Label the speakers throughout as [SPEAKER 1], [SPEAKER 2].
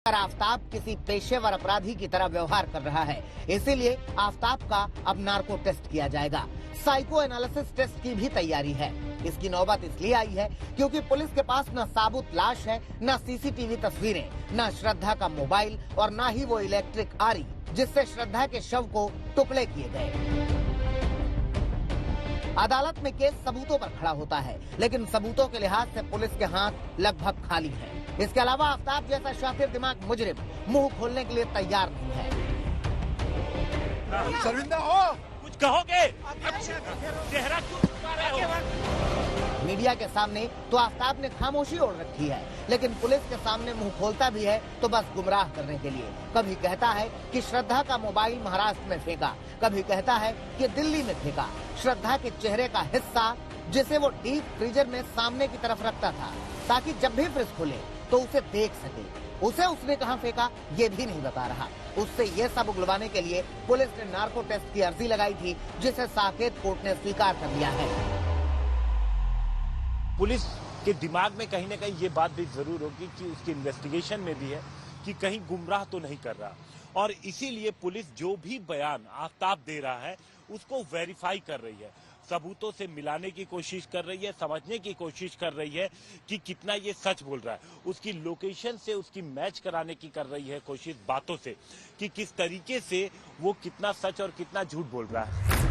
[SPEAKER 1] आफताब किसी पेशेवर अपराधी की तरह व्यवहार कर रहा है, इसीलिए आफताब का अब नार्को टेस्ट किया जाएगा। साइको एनालिसिस टेस्ट की भी तैयारी है। इसकी नौबत इसलिए आई है क्योंकि पुलिस के पास न साबुत लाश है, न सीसीटीवी तस्वीरें, न श्रद्धा का मोबाइल और न ही वो इलेक्ट्रिक आरी जिससे श्रद्धा के शव को टुकड़े किए गए। अदालत में केस सबूतों पर खड़ा होता है, लेकिन सबूतों के लिहाज से पुलिस के हाथ लगभग खाली हैं। इसके अलावा आफताब जैसा शातिर दिमाग मुजरिम मुंह खोलने के लिए तैयार नहीं है।
[SPEAKER 2] शर्मिंदा हो,
[SPEAKER 3] कुछ कहोगे? चेहरा क्यों छुपा रहे हो?
[SPEAKER 1] मीडिया के सामने तो आफताब ने खामोशी ओढ़ रखी है, लेकिन पुलिस के सामने मुंह खोलता भी है तो बस गुमराह करने के लिए। कभी कहता है कि श्रद्धा का मोबाइल महाराष्ट्र में फेंका, कभी कहता है कि दिल्ली में फेंका। श्रद्धा के चेहरे का हिस्सा जिसे वो डीप फ्रीजर में सामने की तरफ रखता था ताकि जब भी फ्रिज खुले तो उसे देख सके, उसे उसने कहां फेंका ये भी नहीं बता रहा। उससे ये सब उगलवाने के लिए पुलिस ने नार्को टेस्ट की अर्जी लगाई थी, जिसे साकेत कोर्ट ने स्वीकार कर लिया है।
[SPEAKER 3] पुलिस के दिमाग में कहीं ना कहीं ये बात भी जरूर होगी कि उसकी इन्वेस्टिगेशन में भी है कि कहीं गुमराह तो नहीं कर रहा, और इसीलिए पुलिस जो भी बयान आफताब दे रहा है उसको वेरीफाई कर रही है, सबूतों से मिलाने की कोशिश कर रही है, समझने की कोशिश कर रही है कि कितना ये सच बोल रहा है। उसकी लोकेशन से उसकी मैच कराने की कर रही है कोशिश बातों से कि किस तरीके से वो कितना सच और कितना झूठ बोल रहा है।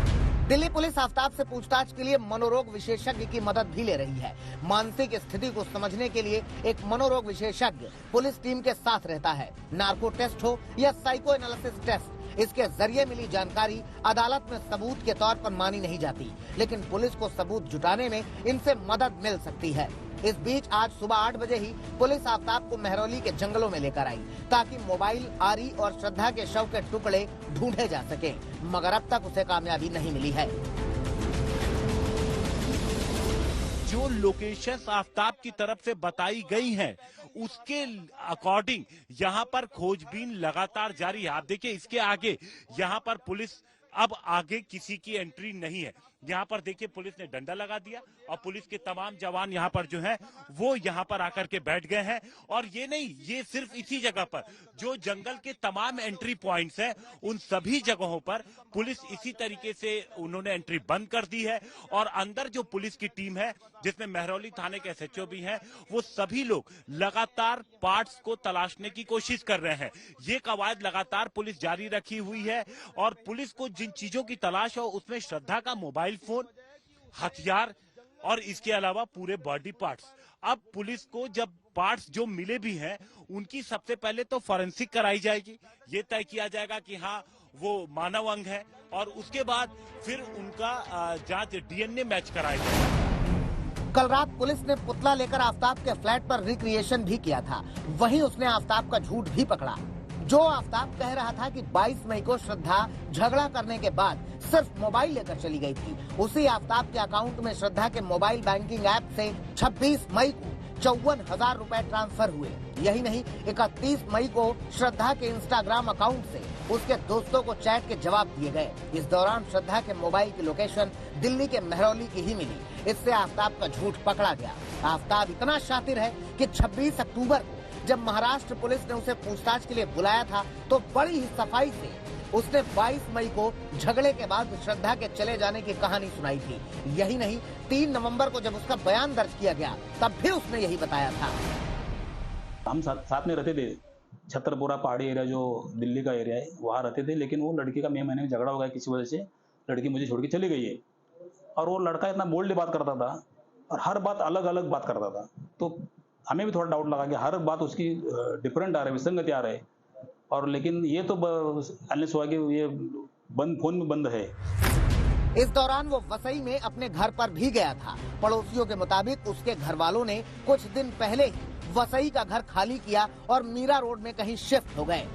[SPEAKER 1] दिल्ली पुलिस आफताब से पूछताछ के लिए मनोरोग विशेषज्ञ की मदद भी ले रही है। मानसिक स्थिति को समझने के लिए एक मनोरोग विशेषज्ञ पुलिस टीम के साथ रहता है। नार्को टेस्ट हो या साइको एनालिसिस टेस्ट, इसके जरिए मिली जानकारी अदालत में सबूत के तौर पर मानी नहीं जाती, लेकिन पुलिस को सबूत जुटाने में इनसे मदद मिल सकती है। इस बीच आज सुबह 8 बजे ही पुलिस आफताब को महरौली के जंगलों में लेकर आई ताकि मोबाइल, आरी और श्रद्धा के शव के टुकड़े ढूंढे जा सके, मगर अब तक उसे कामयाबी नहीं मिली है।
[SPEAKER 3] जो लोकेशन आफताब की तरफ से बताई गई हैं, उसके अकॉर्डिंग यहाँ पर खोजबीन लगातार जारी है। आप देखिए इसके आगे यहाँ पर पुलिस अब आगे किसी की एंट्री नहीं है। यहाँ पर देखिए पुलिस ने डंडा लगा दिया और पुलिस के तमाम जवान यहाँ पर जो हैं वो यहाँ पर आकर के बैठ गए हैं। और ये नहीं, ये सिर्फ इसी जगह पर जो जंगल के तमाम एंट्री पॉइंट्स हैं उन सभी जगहों पर पुलिस इसी तरीके से उन्होंने एंट्री बंद कर दी है। और अंदर जो पुलिस की टीम है जिसमें महरौली थाने के एसएचओ भी हैं, वो सभी लोग लगातार पार्ट्स को तलाशने की कोशिश कर रहे हैं। ये कवायद लगातार पुलिस जारी रखी हुई है और पुलिस को जिन चीजों की तलाश हो उसमें श्रद्धा का मोबाइल फोन, हथियार और इसके अलावा पूरे बॉडी पार्ट्स। अब पुलिस को जब पार्ट्स जो मिले भी हैं उनकी सबसे पहले तो फॉरेंसिक कराई जाएगी, ये तय किया जाएगा कि हाँ वो मानव अंग है, और उसके बाद फिर उनका जांच डीएनए मैच कराया जाएगा।
[SPEAKER 1] कल रात पुलिस ने पुतला लेकर आफताब के फ्लैट पर रिक्रिएशन भी किया था। वहीं उसने आफताब का झूठ भी पकड़ा। जो आफताब कह रहा था कि 22 मई को श्रद्धा झगड़ा करने के बाद सिर्फ मोबाइल लेकर चली गई थी, उसी आफताब के अकाउंट में श्रद्धा के मोबाइल बैंकिंग ऐप से 26 मई को 54,000 रुपए ट्रांसफर हुए। यही नहीं, 31 मई को श्रद्धा के इंस्टाग्राम अकाउंट से उसके दोस्तों को चैट के जवाब दिए गए। इस दौरान श्रद्धा के मोबाइल की लोकेशन दिल्ली के महरौली की ही मिली। इससे आफताब का झूठ पकड़ा गया। आफताब इतना शातिर है कि 26 अक्टूबर को जब महाराष्ट्र पुलिस ने उसे पूछताछ के लिए बुलाया था तो बड़ी ही सफाई से उसने 22 मई को झगड़े के बाद श्रद्धा के चले जाने की कहानी सुनाई थी। यही नहीं, 3 नवंबर को जब उसका बयान दर्ज किया गया तब भी उसने यही बताया था।
[SPEAKER 4] हम साथ में रहते थे, छतरपुरा पहाड़ी एरिया जो दिल्ली का एरिया है वहाँ रहते थे, लेकिन वो लड़की का मई महीने में झगड़ा हो गया किसी वजह से, लड़की मुझे छोड़ के चली गई है। और वो लड़का इतना बोल्ड बात करता था और हर बात अलग अलग बात करता था, तो हमें भी थोड़ा डाउट लगा कि हर बात उसकी डिफरेंट आ रही है, विसंगति आ रही है। और लेकिन ये तो अनलेस हुआ कि ये फोन में बंद है।
[SPEAKER 1] इस दौरान वो वसई में अपने घर पर भी गया था। पड़ोसियों के मुताबिक उसके घर वालों ने कुछ दिन पहले ही वसई का घर खाली किया और मीरा रोड में कहीं शिफ्ट हो गए।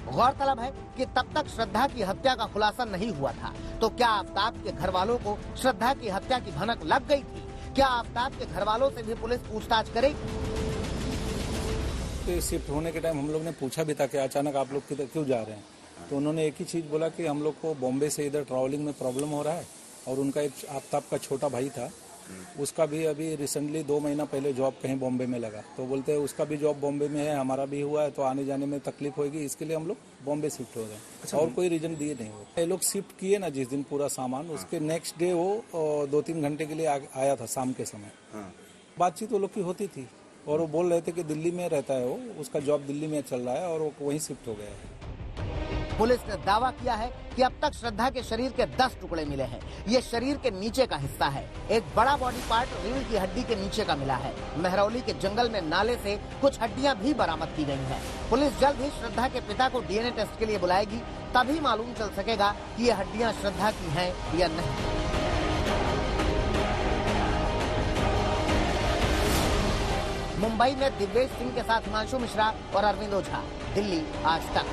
[SPEAKER 1] गौरतलब है कि तब तक श्रद्धा की हत्या का खुलासा नहीं हुआ था। तो क्या आफताब के घर वालों को श्रद्धा की हत्या की भनक लग गई थी? क्या आफताब के घर वालों से भी पुलिस पूछताछ करेगी?
[SPEAKER 5] तो शिफ्ट होने के टाइम हम लोग ने पूछा भी था कि अचानक आप लोग किधर क्यों जा रहे हैं, तो उन्होंने एक ही चीज बोला कि हम लोग को बॉम्बे से इधर ट्रैवलिंग में प्रॉब्लम हो रहा है, और उनका एक आफताब का छोटा भाई था उसका भी अभी रिसेंटली 2 महीना पहले जॉब कहीं बॉम्बे में लगा, तो बोलते हैं उसका भी जॉब बॉम्बे में है, हमारा भी हुआ है, तो आने जाने में तकलीफ होगी, इसके लिए हम लोग बॉम्बे शिफ्ट हो गए। और कोई रीजन दिए नहीं हो। ये लोग शिफ्ट किए ना जिस दिन पूरा सामान, उसके नेक्स्ट डे वो 2-3 घंटे के लिए आया था शाम के समय। बातचीत वो लोग की होती थी और वो बोल रहे थे कि दिल्ली में रहता है वो, उसका जॉब दिल्ली में चल रहा है और वो वहीं शिफ्ट हो गया है।
[SPEAKER 1] पुलिस ने दावा किया है कि अब तक श्रद्धा के शरीर के 10 टुकड़े मिले हैं। ये शरीर के नीचे का हिस्सा है। एक बड़ा बॉडी पार्ट रीढ़ की हड्डी के नीचे का मिला है। महरौली के जंगल में नाले से कुछ हड्डियां भी बरामद की गई हैं। पुलिस जल्द ही श्रद्धा के पिता को डीएनए टेस्ट के लिए बुलाएगी, तभी मालूम चल सकेगा कि ये हड्डियां श्रद्धा की हैं या नहीं। मुंबई में दिव्येश सिंह के साथ हिमांशु मिश्रा और अरविंद ओझा, दिल्ली आज तक।